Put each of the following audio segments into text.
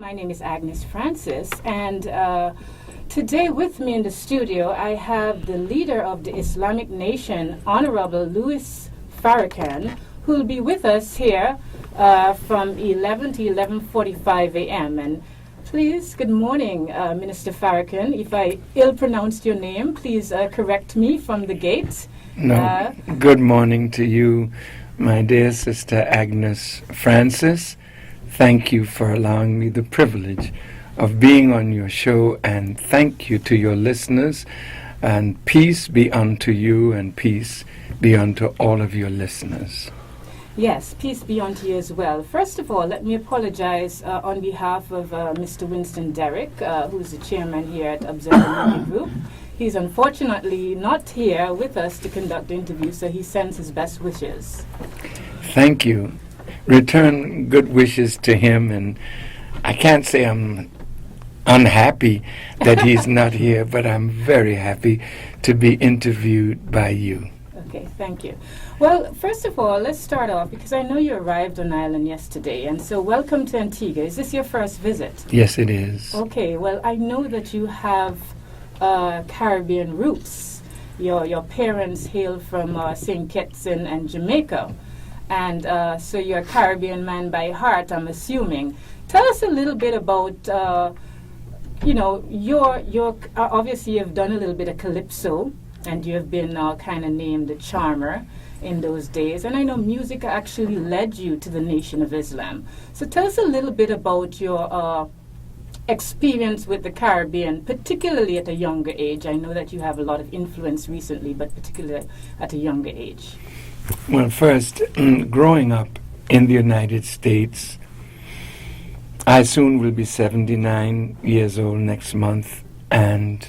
My name is Agnes Francis, and today with me in the studio I have the leader of the Islamic Nation, Honorable Louis Farrakhan, who will be with us here from 11 to 11:45 a.m. And please, good morning, Minister Farrakhan. If I ill-pronounced your name, please correct me from the gate. No, good morning to you, my dear sister Agnes Francis. Thank you for allowing me the privilege of being on your show, and thank you to your listeners, and peace be unto you and peace be unto all of your listeners. Yes, peace be unto you as well. First of all, let me apologize on behalf of Mr. Winston Derrick, who is the chairman here at Observer Media Group. He's unfortunately not here with us to conduct the interview, so he sends his best wishes. Thank you. Return good wishes to him, and I can't say I'm unhappy that he's not here, but I'm very happy to be interviewed by you. Okay, thank you. Well, first of all, let's start off, because I know you arrived on island yesterday, and so welcome to Antigua. Is this your first visit? Yes, it is. Okay, well, I know that you have Caribbean roots. Your parents hail from St. Kitts and Jamaica. And so you're a Caribbean man by heart, I'm assuming. Tell us a little bit about, your obviously you've done a little bit of calypso, and you have been kind of named the charmer in those days. And I know music actually led you to the Nation of Islam. So tell us a little bit about your experience with the Caribbean, particularly at a younger age. I know that you have a lot of influence recently, but particularly at a younger age. Well, first, growing up in the United States, I soon will be 79 years old next month, and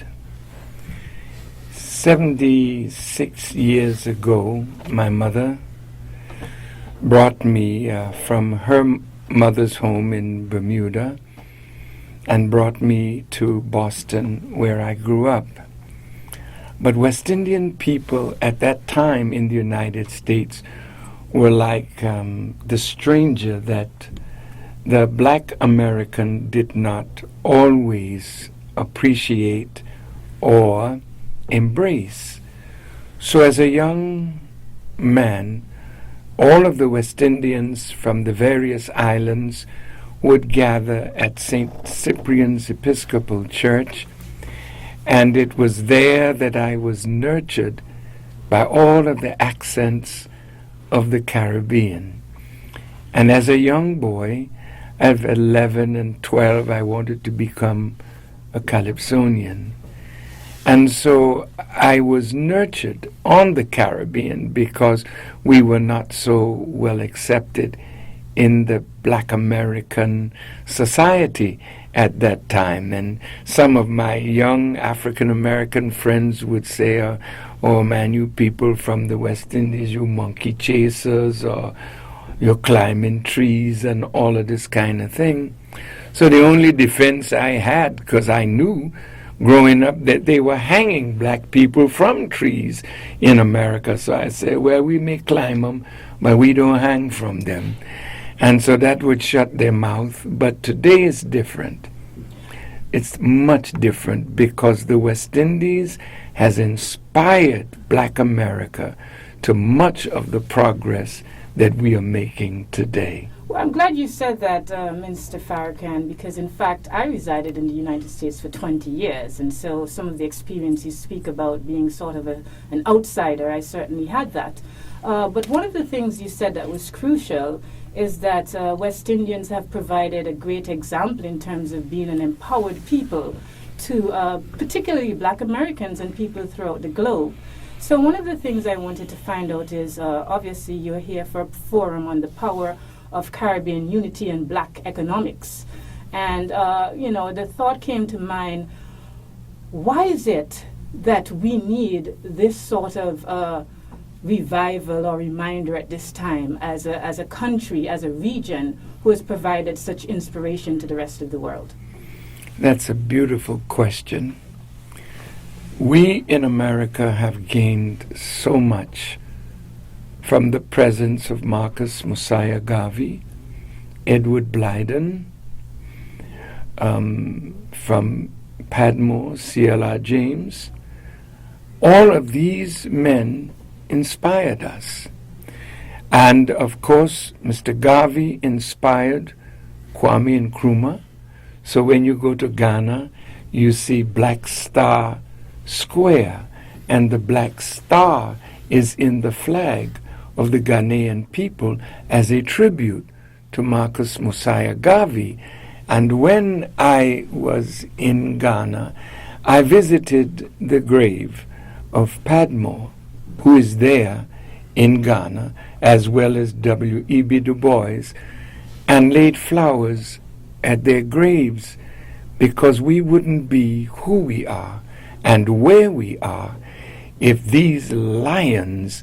76 years ago, my mother brought me from her mother's home in Bermuda and brought me to Boston, where I grew up. But West Indian people at that time in the United States were like the stranger that the black American did not always appreciate or embrace. So as a young man, all of the West Indians from the various islands would gather at St. Cyprian's Episcopal Church, and it was there that I was nurtured by all of the accents of the Caribbean. And as a young boy, at 11 and 12, I wanted to become a Calypsonian. And so I was nurtured on the Caribbean because we were not so well accepted in the black American society at that time. And some of my young African American friends would say, oh man, you people from the West Indies, you monkey chasers, or you're climbing trees and all of this kind of thing. So the only defense I had, because I knew growing up that they were hanging black people from trees in America. So I said, well, we may climb them, but we don't hang from them. And so that would shut their mouth. But today is different. It's much different because the West Indies has inspired black America to much of the progress that we are making today. Well, I'm glad you said that, Minister Farrakhan, because in fact I resided in the United States for 20 years, and so some of the experience you speak about being sort of an outsider, I certainly had that. But one of the things you said that was crucial is that West Indians have provided a great example in terms of being an empowered people to particularly black Americans and people throughout the globe. So one of the things I wanted to find out is, obviously you're here for a forum on the power of Caribbean unity and black economics. And, the thought came to mind, why is it that we need this sort of revival or reminder at this time as a country, as a region, who has provided such inspiration to the rest of the world? That's a beautiful question. We in America have gained so much from the presence of Marcus Mosiah Garvey, Edward Blyden, from Padmore, C.L.R. James. All of these men inspired us. And of course, Mr. Garvey inspired Kwame Nkrumah. So when you go to Ghana, you see Black Star Square, and the Black Star is in the flag of the Ghanaian people as a tribute to Marcus Mosiah Garvey. And when I was in Ghana, I visited the grave of Padmore, who is there in Ghana, as well as W.E.B. Du Bois, and laid flowers at their graves, because we wouldn't be who we are and where we are if these lions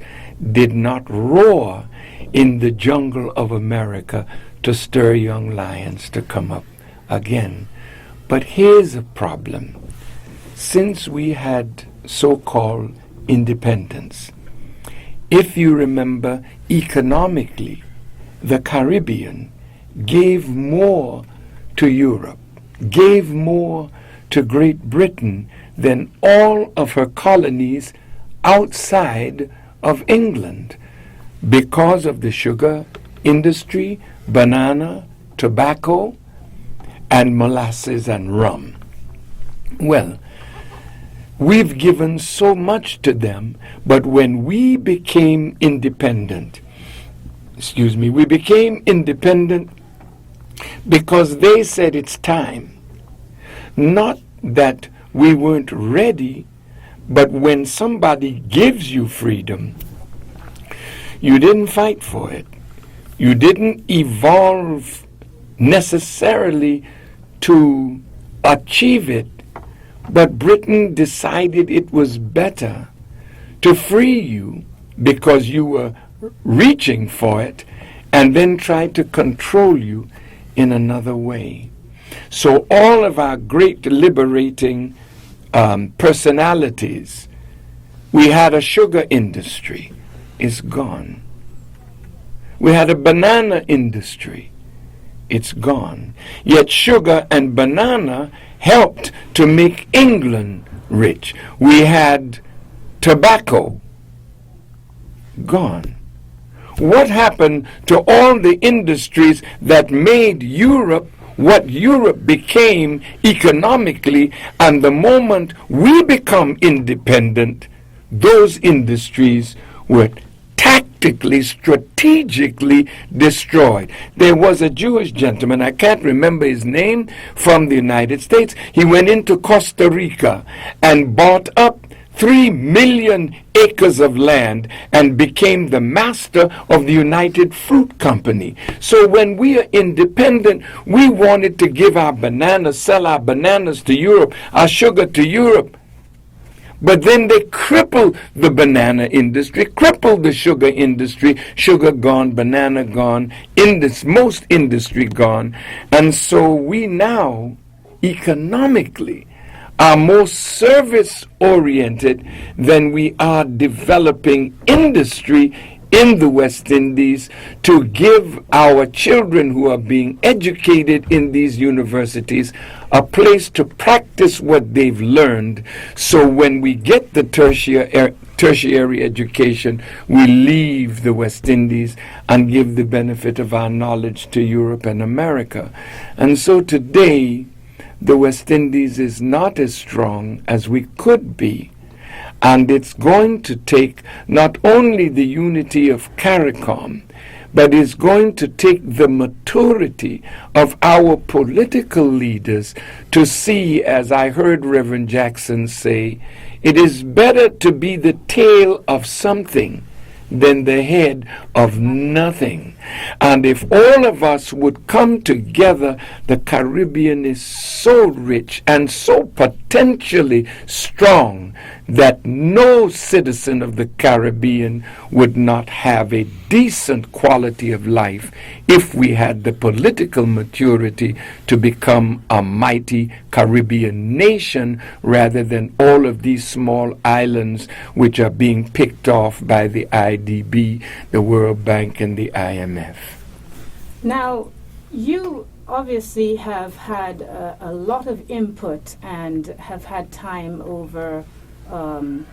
did not roar in the jungle of America to stir young lions to come up again. But here's a problem. Since we had so-called independence, if you remember, economically, the Caribbean gave more to Europe, gave more to Great Britain than all of her colonies outside of England, because of the sugar industry, banana, tobacco, and molasses and rum. Well, we've given so much to them, but when we became independent, we became independent because they said it's time. Not that we weren't ready, but when somebody gives you freedom, you didn't fight for it. You didn't evolve necessarily to achieve it, but Britain decided it was better to free you because you were reaching for it, and then try to control you in another way. So all of our great liberating personalities, we had a sugar industry, it's gone. We had a banana industry, it's gone. Yet sugar and banana helped to make England rich. We had tobacco, gone. What happened to all the industries that made Europe what Europe became economically? And the moment we become independent, those industries were tactically, strategically destroyed. There was a Jewish gentleman, I can't remember his name, from the United States. He went into Costa Rica and bought up 3 million acres of land and became the master of the United Fruit Company. So when we are independent, we wanted to give our bananas, sell our bananas to Europe, our sugar to Europe. But then they crippled the banana industry, crippled the sugar industry, sugar gone, banana gone, most industry gone. And so we now, economically, are more service-oriented than we are developing industry in the West Indies to give our children who are being educated in these universities a place to practice what they've learned. So when we get the tertiary education, we leave the West Indies and give the benefit of our knowledge to Europe and America. And so today, the West Indies is not as strong as we could be. And it's going to take not only the unity of CARICOM, but it's going to take the maturity of our political leaders to see, as I heard Reverend Jackson say, it is better to be the tail of something than the head of nothing. And if all of us would come together, the Caribbean is so rich and so potentially strong that no citizen of the Caribbean would not have a decent quality of life if we had the political maturity to become a mighty Caribbean nation rather than all of these small islands which are being picked off by the IDB, the World Bank, and the IMF. Now, you obviously have had a lot of input and have had time over an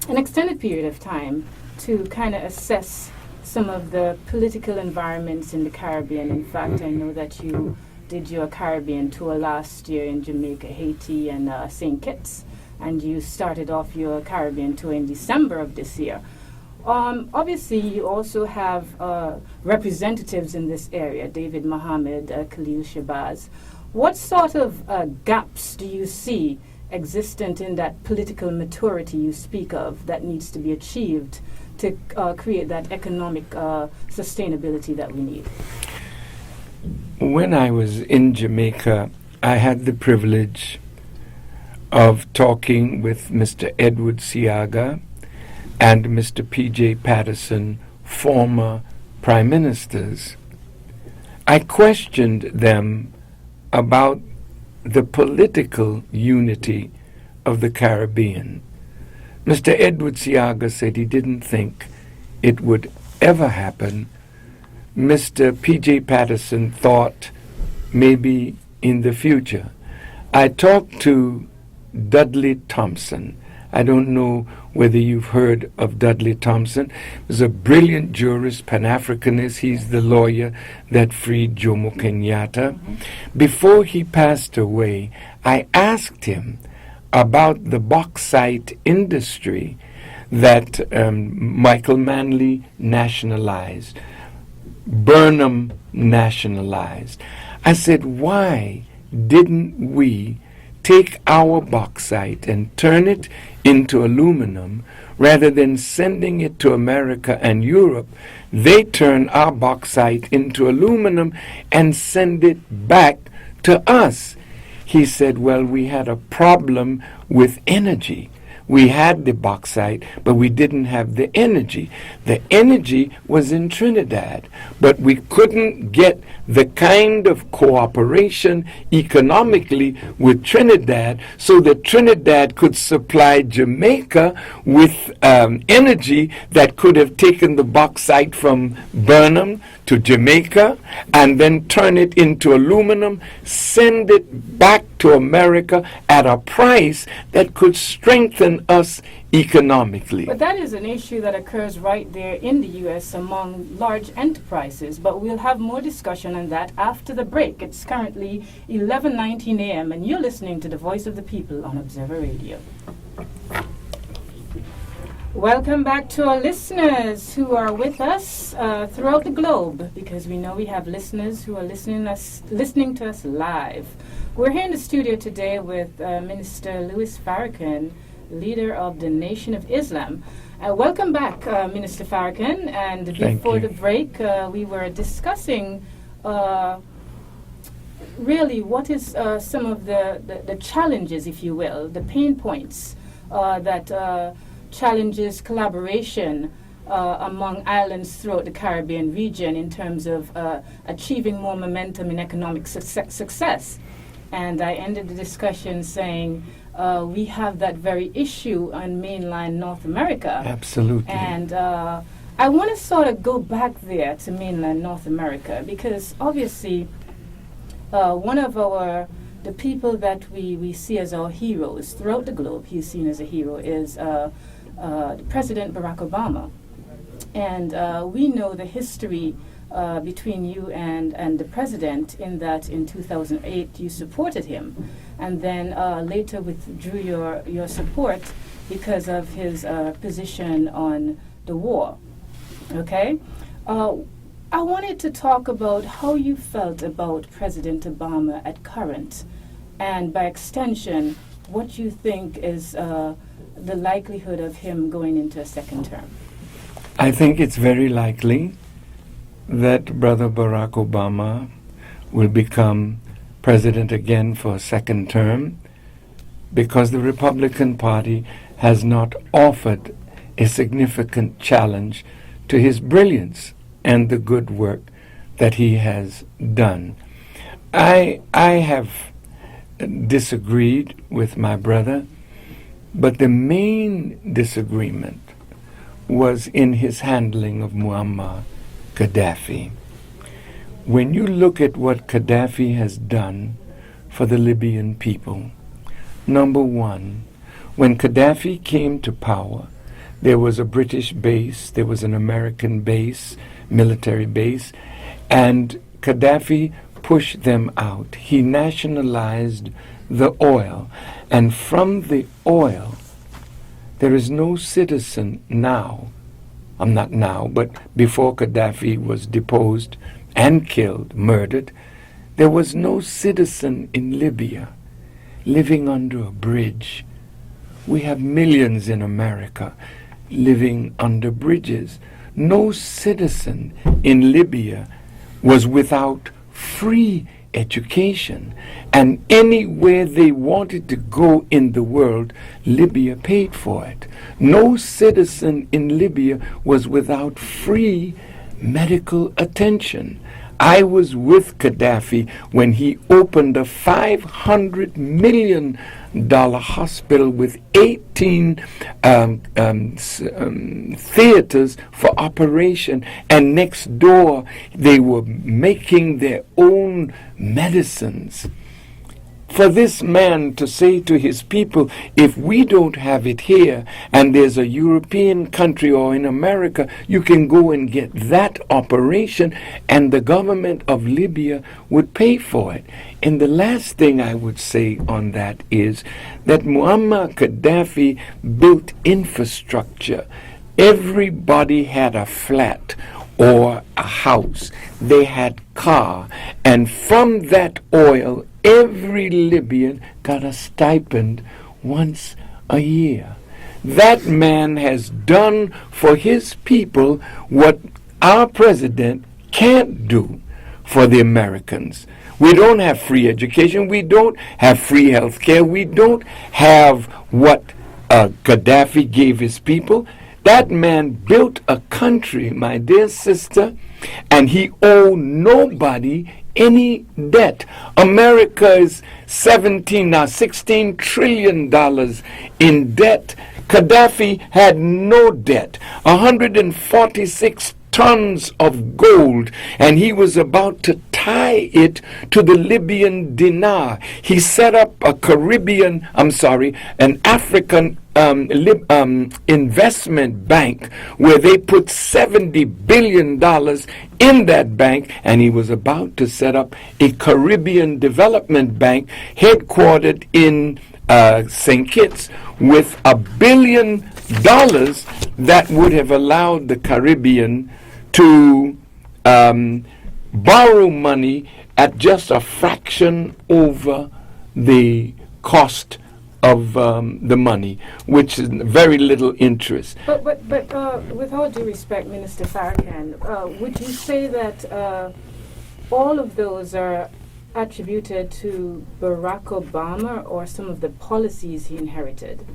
extended period of time to kind of assess some of the political environments in the Caribbean. In fact, I know that you did your Caribbean tour last year in Jamaica, Haiti, and St. Kitts, and you started off your Caribbean tour in December of this year. Obviously, you also have representatives in this area, David Mohammed, Khalil Shabazz. What sort of gaps do you see existent in that political maturity you speak of that needs to be achieved to create that economic sustainability that we need? When I was in Jamaica, I had the privilege of talking with Mr. Edward Seaga and Mr. P.J. Patterson, former prime ministers. I questioned them about the political unity of the Caribbean. Mr. Edward Seaga said he didn't think it would ever happen. Mr. P.J. Patterson thought maybe in the future. I talked to Dudley Thompson. I don't know whether you've heard of Dudley Thompson. He's a brilliant jurist, Pan-Africanist. He's the lawyer that freed Jomo Kenyatta. Before he passed away, I asked him about the bauxite industry that Michael Manley nationalized, Burnham nationalized. I said, why didn't we take our bauxite and turn it into aluminum rather than sending it to America and Europe? They turn our bauxite into aluminum and send it back to us. He said, well, we had a problem with energy. We had the bauxite, but we didn't have the energy. The energy was in Trinidad, but we couldn't get the kind of cooperation economically with Trinidad so that Trinidad could supply Jamaica with energy that could have taken the bauxite from Burnham to Jamaica and then turn it into aluminum, send it back to America at a price that could strengthen us economically. But that is an issue that occurs right there in the U.S. among large enterprises. But we'll have more discussion on that after the break. It's currently 11:19 a.m. and you're listening to the Voice of the People on Observer Radio. Welcome back to our listeners who are with us throughout the globe, because we know we have listeners who are listening to us live. We're here in the studio today with Minister Louis Farrakhan, leader of the Nation of Islam. Welcome back, Minister Farrakhan. And before the break, we were discussing really what is some of the challenges, if you will, the pain points that challenges collaboration among islands throughout the Caribbean region in terms of achieving more momentum in economic success. And I ended the discussion saying we have that very issue on mainland North America. Absolutely. And I want to sort of go back there to mainland North America, because obviously one of the people that we see as our heroes throughout the globe, he's seen as a hero, is President Barack Obama. And we know the history between you and the president, in that in 2008 you supported him, and then later withdrew your support because of his position on the war. Okay? I wanted to talk about how you felt about President Obama at current, and by extension, what you think is the likelihood of him going into a second term. I think it's very likely that Brother Barack Obama will become president again for a second term, because the Republican Party has not offered a significant challenge to his brilliance and the good work that he has done. I have disagreed with my brother, but the main disagreement was in his handling of Muammar Gaddafi. when you look at what Gaddafi has done for the Libyan people, number one, when Gaddafi came to power, there was a British base, there was an American base, military base, and Gaddafi pushed them out. He nationalized the oil, and from the oil, there is no citizen now, not now, but before Gaddafi was deposed and killed, murdered, there was no citizen in Libya living under a bridge. We have millions in America living under bridges. No citizen in Libya was without free education, and anywhere they wanted to go in the world, Libya paid for it. No citizen in Libya was without free medical attention. I was with Gaddafi when he opened a $500 million hospital with 18 theaters for operation, and next door they were making their own medicines. For this man to say to his people, if we don't have it here and there's a European country or in America, you can go and get that operation and the government of Libya would pay for it. And the last thing I would say on that is that Muammar Gaddafi built infrastructure. Everybody had a flat or a house. They had car. And from that oil, every Libyan got a stipend once a year. That man has done for his people what our president can't do for the Americans. We don't have free education. We don't have free health care. We don't have what Gaddafi gave his people. That man built a country, my dear sister, and he owed nobody any debt. America is $16 trillion in debt. Gaddafi had no debt. 146 tons of gold, and he was about to tie it to the Libyan dinar. He set up an African investment bank where they put $70 billion in that bank, and he was about to set up a Caribbean development bank headquartered in St. Kitts with $1 billion that would have allowed the Caribbean to borrow money at just a fraction over the cost of the money, which is very little interest. But with all due respect, Minister Farrakhan, would you say that all of those are attributed to Barack Obama or some of the policies he inherited?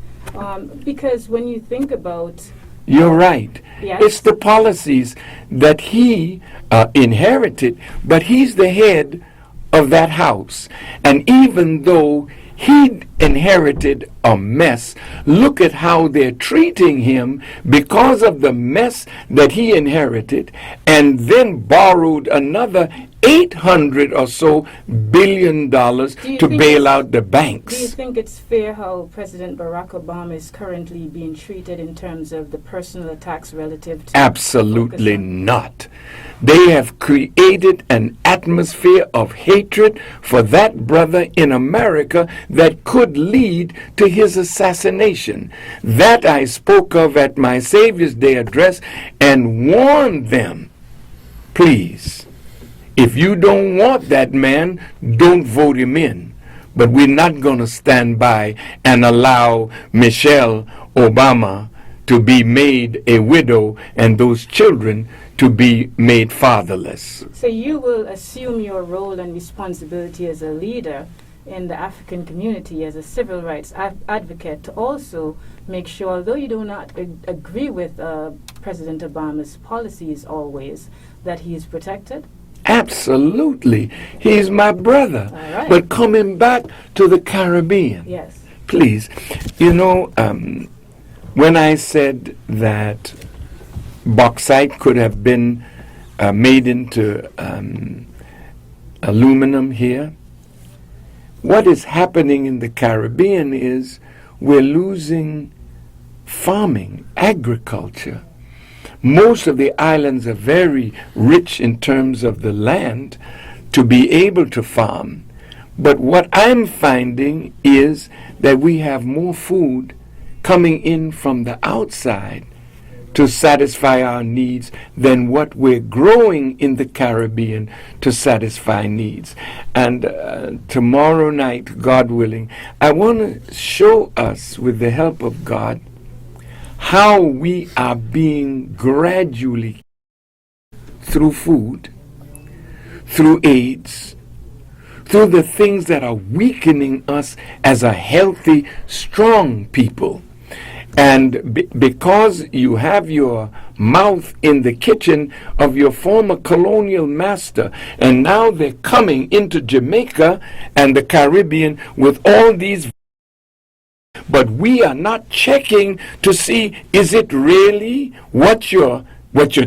Because when you think about... You're right. Yes? It's the policies that he inherited, but he's the head of that house. And even though he inherited a mess, look at how they're treating him because of the mess that he inherited, and then borrowed another $800 or so billion to bail out the banks. Do you think it's fair how President Barack Obama is currently being treated in terms of the personal attacks relative to... Absolutely not. They have created an atmosphere of hatred for that brother in America that could lead to his assassination. That I spoke of at my Savior's Day address and warned them, please, if you don't want that man, don't vote him in. But we're not going to stand by and allow Michelle Obama to be made a widow and those children to be made fatherless. So you will assume your role and responsibility as a leader in the African community, as a civil rights advocate, to also make sure, although you do not agree with President Obama's policies always, that he is protected? Absolutely. He's my brother. All right. But coming back to the Caribbean, Yes. please, you know, when I said that bauxite could have been made into aluminum here. What is happening in the Caribbean is we're losing farming, agriculture. Most of the islands are very rich in terms of the land to be able to farm. But what I'm finding is that we have more food coming in from the outside to satisfy our needs than what we're growing in the Caribbean to satisfy needs. And tomorrow night, God willing, I want to show us, with the help of God, how we are being gradually, through food, through AIDS, through the things that are weakening us as a healthy, strong people. And because you have your mouth in the kitchen of your former colonial master, and now they're coming into Jamaica and the Caribbean with all these, but we are not checking to see, is it really what you're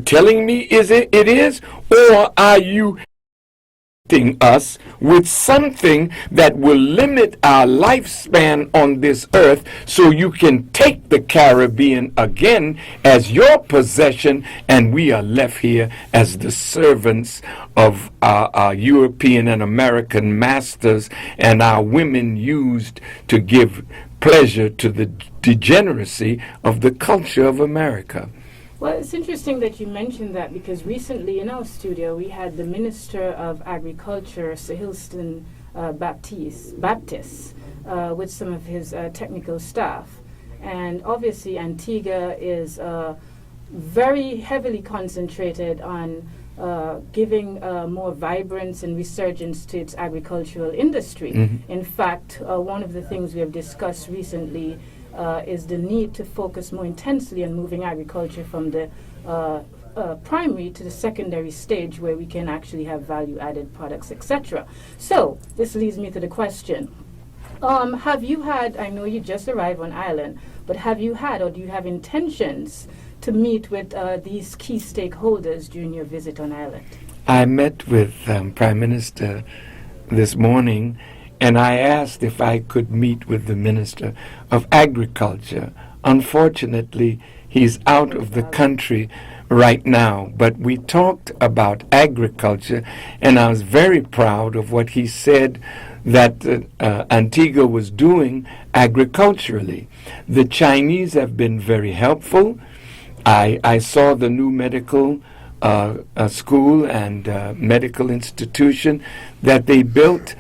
telling me it is, or are you us with something that will limit our lifespan on this earth, so you can take the Caribbean again as your possession, and we are left here as the servants of our European and American masters, and our women used to give pleasure to the degeneracy of the culture of America. Well, it's interesting that you mentioned that, because recently in our studio we had the Minister of Agriculture, Sir Hilston Baptist, with some of his technical staff. And obviously Antigua is very heavily concentrated on giving more vibrance and resurgence to its agricultural industry. Mm-hmm. In fact, one of the things we have discussed recently is the need to focus more intensely on moving agriculture from the primary to the secondary stage, where we can actually have value-added products, etc. So this leads me to the question. Have you had, I know you just arrived on island, but have you had, or do you have intentions to meet with these key stakeholders during your visit on island? I met with Prime Minister this morning, and I asked if I could meet with the Minister of Agriculture. Unfortunately, he's out of the country right now, but we talked about agriculture, and I was very proud of what he said that Antigua was doing agriculturally. The Chinese have been very helpful. I saw the new medical school and medical institution that they built,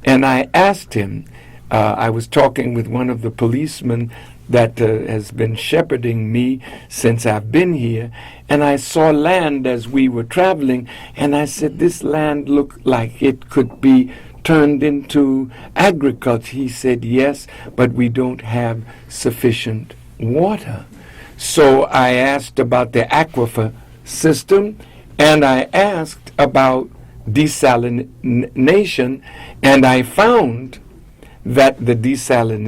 and I asked him, I was talking with one of the policemen that has been shepherding me since I've been here, and I saw land as we were traveling, and I said, this land looked like it could be turned into agriculture. He said, yes, but we don't have sufficient water. So I asked about the aquifer system, and I asked about desalination, and I found that the desalination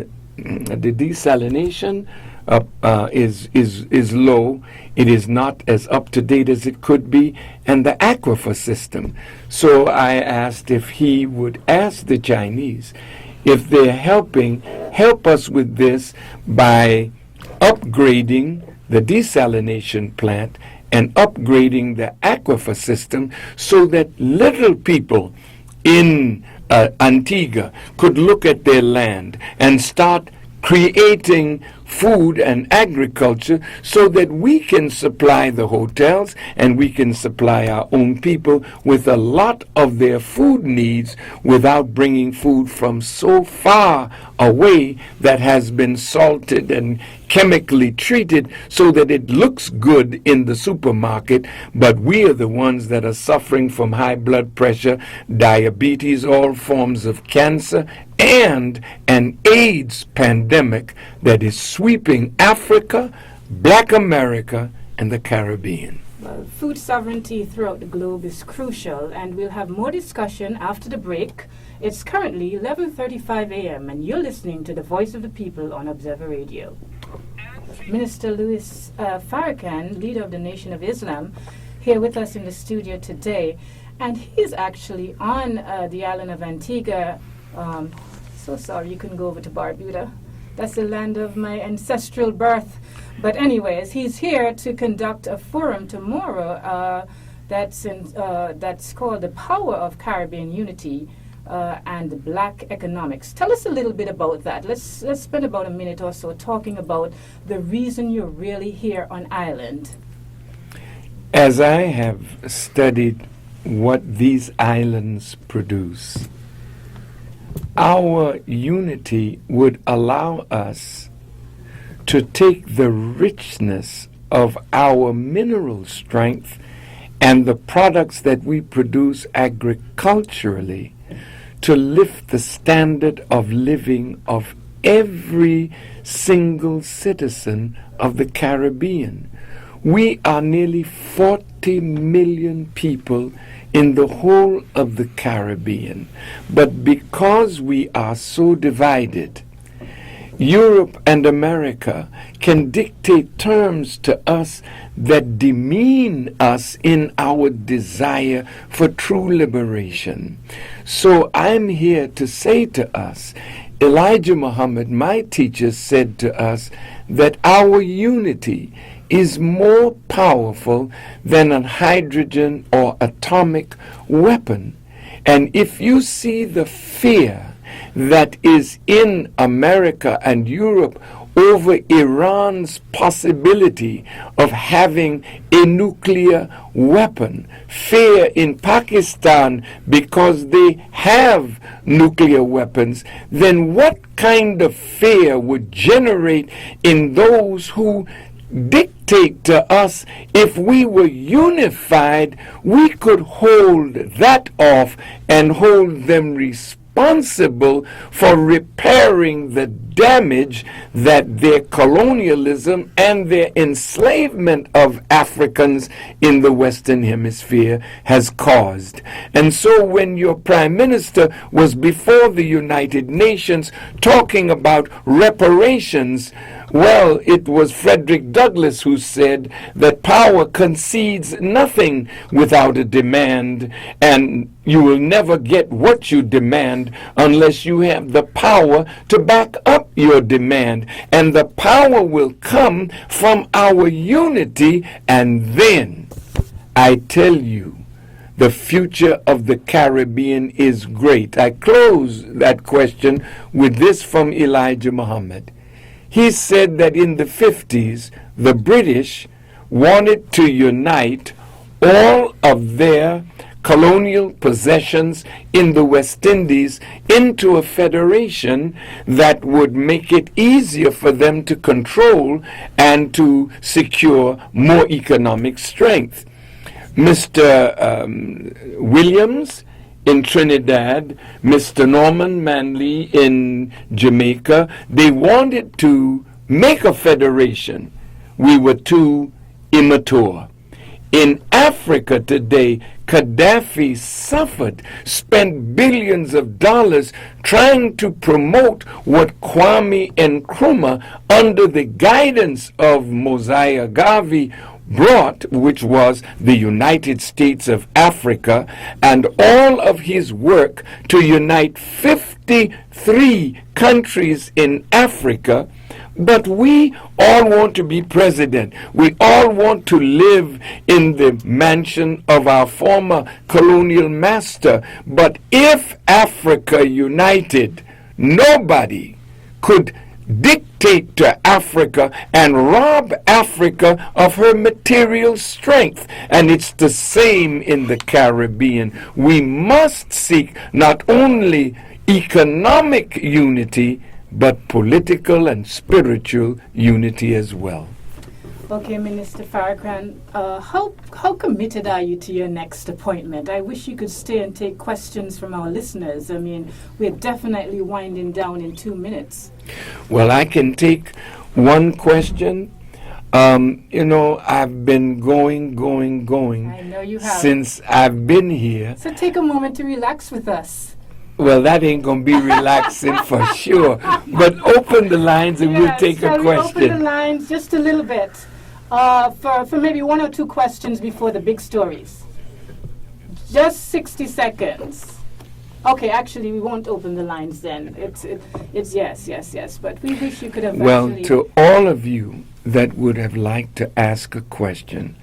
is low. It is not as up to date as it could be, and the aquifer system. So I asked if he would ask the Chinese if they're help us with this by upgrading the desalination plant and upgrading the aquifer system, so that little people in Antigua could look at their land and start creating food and agriculture, so that we can supply the hotels and we can supply our own people with a lot of their food needs without bringing food from so far away that has been salted and chemically treated so that it looks good in the supermarket, but we are the ones that are suffering from high blood pressure, diabetes, all forms of cancer, and an AIDS pandemic that is sweeping Africa, Black America, and the Caribbean. Well, food sovereignty throughout the globe is crucial, and we'll have more discussion after the break. It's currently 11:35 a.m., and you're listening to the Voice of the People on Observer Radio. Minister Louis Farrakhan, leader of the Nation of Islam, here with us in the studio today. and he's actually on the island of Antigua. So sorry, you couldn't go over to Barbuda. That's the land of my ancestral birth. But anyways, he's here to conduct a forum tomorrow that's called The Power of Caribbean Unity and Black Economics. Tell us a little bit about that. Let's spend about a minute or so talking about the reason you're really here on island. As I have studied what these islands produce, our unity would allow us to take the richness of our mineral strength and the products that we produce agriculturally to lift the standard of living of every single citizen of the Caribbean. We are nearly 40 million people in the whole of the Caribbean, but because we are so divided, Europe and America can dictate terms to us that demean us in our desire for true liberation. So I'm here to say to us, Elijah Muhammad, my teacher, said to us that our unity is more powerful than a hydrogen or atomic weapon. And if you see the fear that is in America and Europe over Iran's possibility of having a nuclear weapon, fear in Pakistan because they have nuclear weapons, then what kind of fear would generate in those who dictate to us? If we were unified, we could hold that off and hold them responsible for repairing the damage that their colonialism and their enslavement of Africans in the Western Hemisphere has caused. And so when your Prime Minister was before the United Nations talking about reparations, well, it was Frederick Douglass who said that power concedes nothing without a demand, and you will never get what you demand unless you have the power to back up your demand. And the power will come from our unity, and then I tell you, the future of the Caribbean is great. I close that question with this from Elijah Muhammad. He said that in the 50s, the British wanted to unite all of their colonial possessions in the West Indies into a federation that would make it easier for them to control and to secure more economic strength. Mr. Williams in Trinidad, Mr. Norman Manley in Jamaica, they wanted to make a federation. We were too immature. In Africa today, Gaddafi suffered, spent billions of dollars trying to promote what Kwame Nkrumah, under the guidance of Mosiah Garvey, brought, which was the United States of Africa, and all of his work to unite 53 countries in Africa. But we all want to be president. We all want to live in the mansion of our former colonial master. But if Africa united, nobody could dictate to Africa and rob Africa of her material strength. And it's the same in the Caribbean. We must seek not only economic unity, but political and spiritual unity as well. Okay, Minister Farrakhan, how committed are you to your next appointment? I wish you could stay and take questions from our listeners. I mean, we're definitely winding down in 2 minutes. Well, I can take one question. I've been going I know you have. since I've been here. So take a moment to relax with us. Well, that ain't going to be relaxing for sure. But open the lines and we'll take a shall we open the question. lines just a little bit for maybe 1 or 2 questions before the big stories. Just 60 seconds. Okay, actually, we won't open the lines then. It's yes. But we wish you could have Well, actually... to all of you that would have liked to ask a question,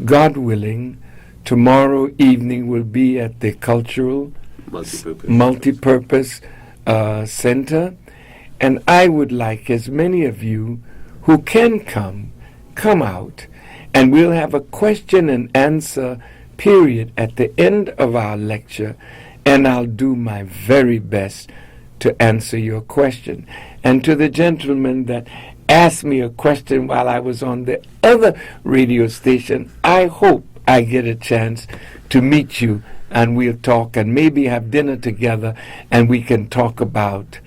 God willing, tomorrow evening will be at the Cultural Multipurpose Center. And I would like as many of you who can come out, and we'll have a question and answer period at the end of our lecture, and I'll do my very best to answer your question. And to the gentleman that asked me a question while I was on the other radio station, I hope I get a chance to meet you, and we'll talk and maybe have dinner together, and we can talk about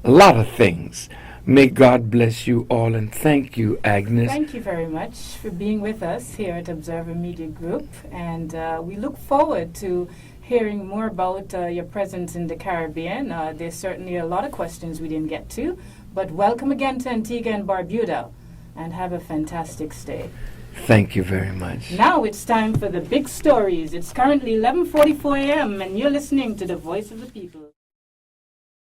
a lot of things. May God bless you all, and thank you, Agnes. Thank you very much for being with us here at Observer Media Group, and we look forward to hearing more about your presence in the Caribbean. There's certainly a lot of questions we didn't get to, but welcome again to Antigua and Barbuda, and have a fantastic stay. Thank you very much. Now it's time for the big stories. It's currently 11:44 a.m. and you're listening to the Voice of the People.